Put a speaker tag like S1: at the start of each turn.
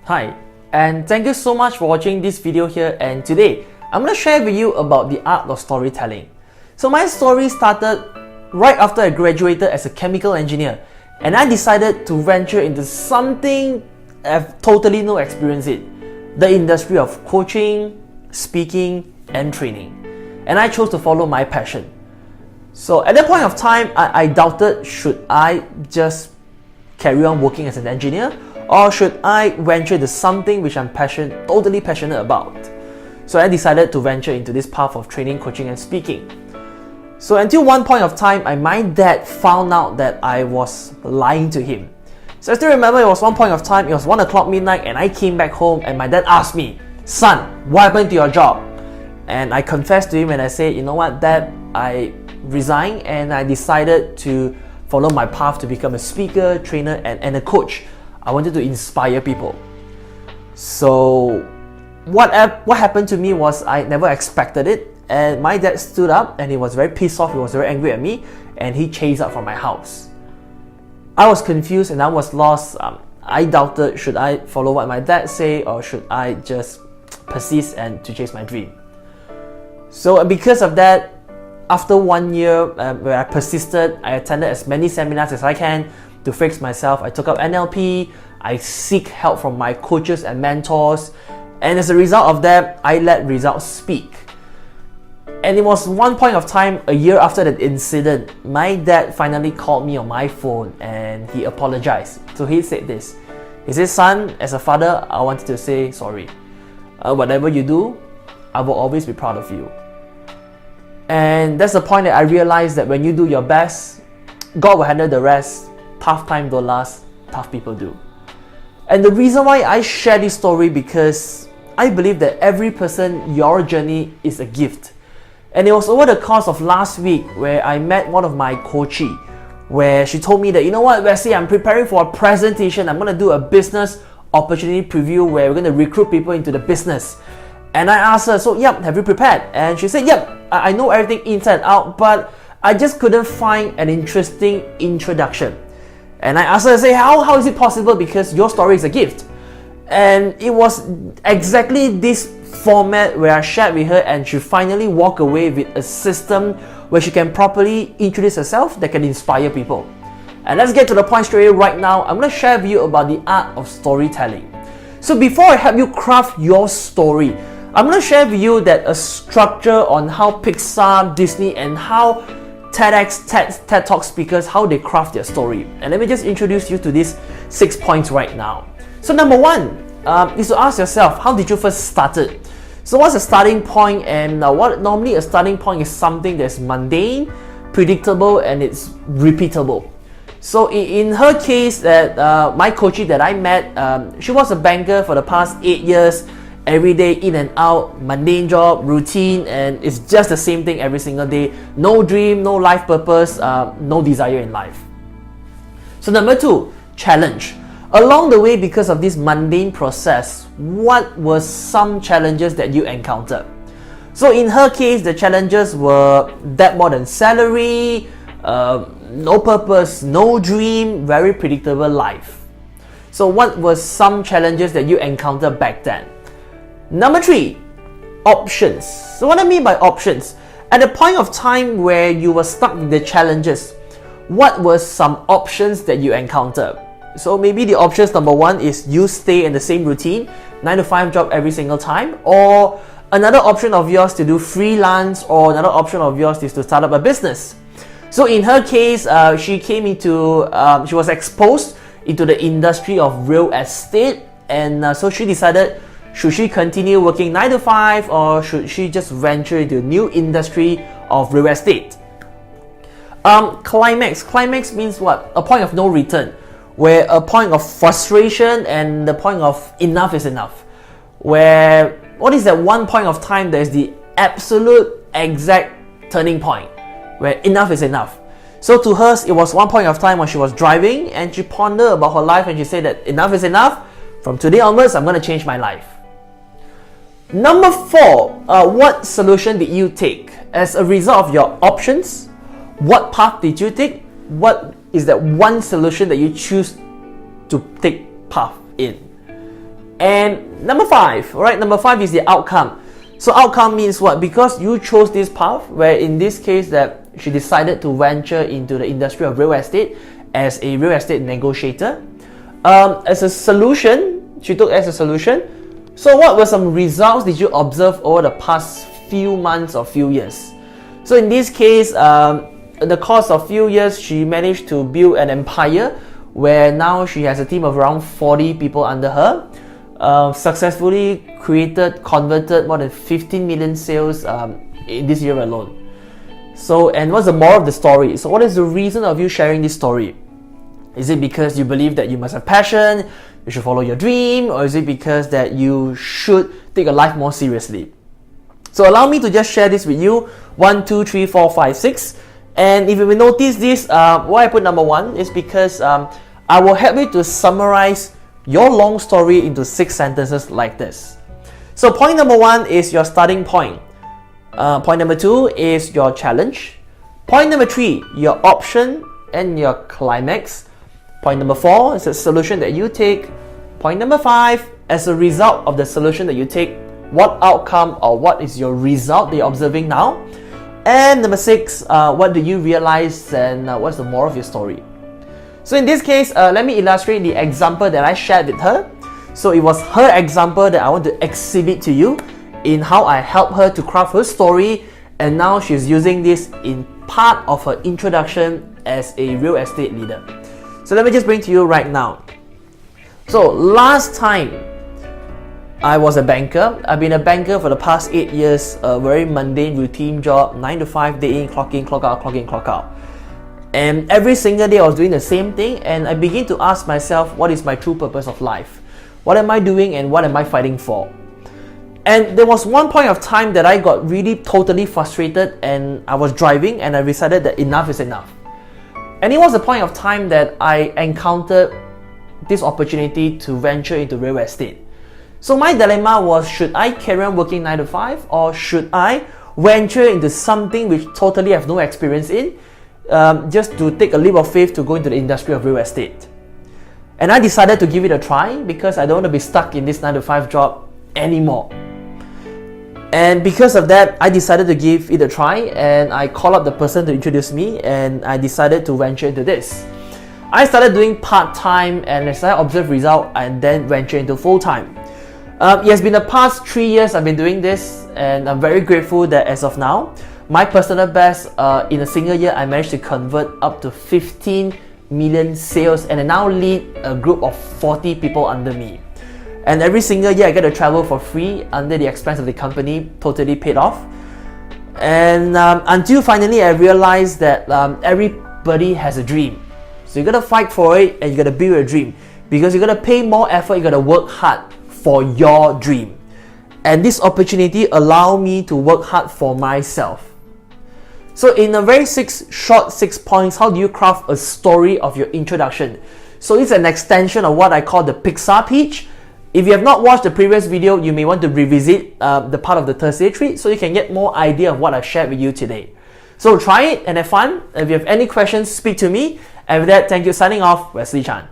S1: Hi, and thank you so much for watching this video here, and today I'm going to share with you about the art of storytelling. So my story started right after I graduated as a chemical engineer, and I decided to venture into something I've totally no experience in, the industry of coaching, speaking and training. And I chose to follow my passion. So at that point of time, I doubted, should I just carry on working as an engineer, or should I venture into something which I'm totally passionate about? So I decided to venture into this path of training, coaching and speaking. So until one point of time, my dad found out that I was lying to him. So I still remember it was one point of time, it was 1 o'clock midnight, and I came back home and my dad asked me, "Son, what happened to your job?" And I confessed to him and I said, "You know what, Dad, I resigned and I decided to follow my path to become a speaker, trainer and a coach. I wanted to inspire people." So what happened to me was I never expected it, and my dad stood up and he was very pissed off, he was very angry at me, and he chased out from my house. I was confused and I was lost. I doubted, should I follow what my dad said or should I just persist and to chase my dream? So because of that, after 1 year where I persisted, I attended as many seminars as I can to fix myself. I took up NLP, I seek help from my coaches and mentors, and as a result of that, I let results speak. And it was one point of time, a year after that incident, my dad finally called me on my phone and he apologized. So he said this, he said, "Son, as a father, I wanted to say sorry. Whatever you do, I will always be proud of you." And that's the point that I realized that when you do your best, God will handle the rest. Tough time don't last, tough people do. And the reason why I share this story, because I believe that every person, your journey is a gift. And it was over the course of last week where I met one of my coachee, where she told me that, "You know what, Wesley, I'm preparing for a presentation. I'm going to do a business opportunity preview where we're going to recruit people into the business." And I asked her, "So, yep, have you prepared?" And she said, "Yep, I know everything inside out, but I just couldn't find an interesting introduction." And I asked her, I say, how is it possible? Because your story is a gift. And it was exactly this format where I shared with her, and she finally walked away with a system where she can properly introduce herself that can inspire people. And let's get to the point straight away right now. I'm going to share with you about the art of storytelling. So before I help you craft your story, I'm going to share with you that a structure on how Pixar, Disney and how TEDx, TED Talk speakers, how they craft their story. And let me just introduce you to these 6 points right now. So number one is to ask yourself, how did you first started? So what's the starting point? And what normally a starting point is something that's mundane, predictable, and it's repeatable. So in her case, that my coachee that I met, she was a banker for the past 8 years, every day in and out, mundane job, routine, and it's just the same thing every single day. No dream, no life purpose, no desire in life. So number two, challenge. Along the way, because of this mundane process, what were some challenges that you encountered? So in her case, the challenges were debt more than salary, no purpose, no dream, very predictable life. So what were some challenges that you encountered back then? Number three, options. So what I mean by options, at the point of time where you were stuck with the challenges, what were some options that you encountered? So maybe the options, number one is you stay in the same routine, 9 to 5 job every single time, or another option of yours to do freelance, or another option of yours is to start up a business. So in her case, she was exposed into the industry of real estate, and so she decided, should she continue working 9 to 5 or should she just venture into a new industry of real estate? Climax means what? A point of no return, where a point of frustration and the point of enough is enough. Where, what is that one point of time that is the absolute exact turning point, where enough is enough? So to her, it was one point of time when she was driving and she pondered about her life and she said that enough is enough. From today onwards, I'm going to change my life. Number four, what solution did you take? As a result of your options, What path did you take? What is that one solution that you choose to take path in? And number 5, right? Number 5 is the outcome. So outcome means what? Because you chose this path, where in this case that she decided to venture into the industry of real estate as a real estate negotiator. As a solution, she took as a solution. So what were some results did you observe over the past few months or few years? So in this case, in the course of few years, she managed to build an empire where now she has a team of around 40 people under her. Successfully converted more than 15 million sales in this year alone. So, and what's the moral of the story? So what is the reason of you sharing this story? Is it because you believe that you must have passion, you should follow your dream, or is it because that you should take your life more seriously? So allow me to just share this with you. 1, 2, 3, 4, 5, 6. And if you will notice this, why I put number 1 is because I will help you to summarize your long story into 6 sentences like this. So point number 1 is your starting point. Point number 2 is your challenge. Point number 3, your option and your climax. Point number 4 is the solution that you take. Point number 5, as a result of the solution that you take, what outcome or what is your result that you're observing now? And number 6, what do you realize and what's the moral of your story? So in this case, let me illustrate the example that I shared with her. So it was her example that I want to exhibit to you in how I helped her to craft her story, and now she's using this in part of her introduction as a real estate leader. So let me just bring to you right now. So last time, I was a banker. I've been a banker for the past 8 years, a very mundane routine job, 9 to 5, day in, clock in, clock out, clock in, clock out. And every single day I was doing the same thing, and I began to ask myself, what is my true purpose of life? What am I doing and what am I fighting for? And there was one point of time that I got really totally frustrated, and I was driving and I decided that enough is enough. And it was a point of time that I encountered this opportunity to venture into real estate. So my dilemma was, should I carry on working 9 to 5, or should I venture into something which totally have no experience in, just to take a leap of faith to go into the industry of real estate? And I decided to give it a try because I don't want to be stuck in this 9 to 5 job anymore. And because of that, I decided to give it a try, and I called up the person to introduce me, and I decided to venture into this. I started doing part-time, and as I observed result, I then venture into full-time. It has been the past 3 years I've been doing this, and I'm very grateful that as of now, my personal best in a single year, I managed to convert up to 15 million sales, and I now lead a group of 40 people under me. And every single year I get to travel for free under the expense of the company, totally paid off. And until finally I realized that everybody has a dream. So you gotta fight for it, and you gotta build a dream, because you gotta pay more effort, you gotta work hard for your dream. And this opportunity allowed me to work hard for myself. So in a very short 6 points, how do you craft a story of your introduction? So it's an extension of what I call the Pixar pitch. If you have not watched the previous video, you may want to revisit the part of the Thursday treat so you can get more idea of what I shared with you today. So try it and have fun. If you have any questions, speak to me. And with that, thank you. Signing off, Wesley Chan.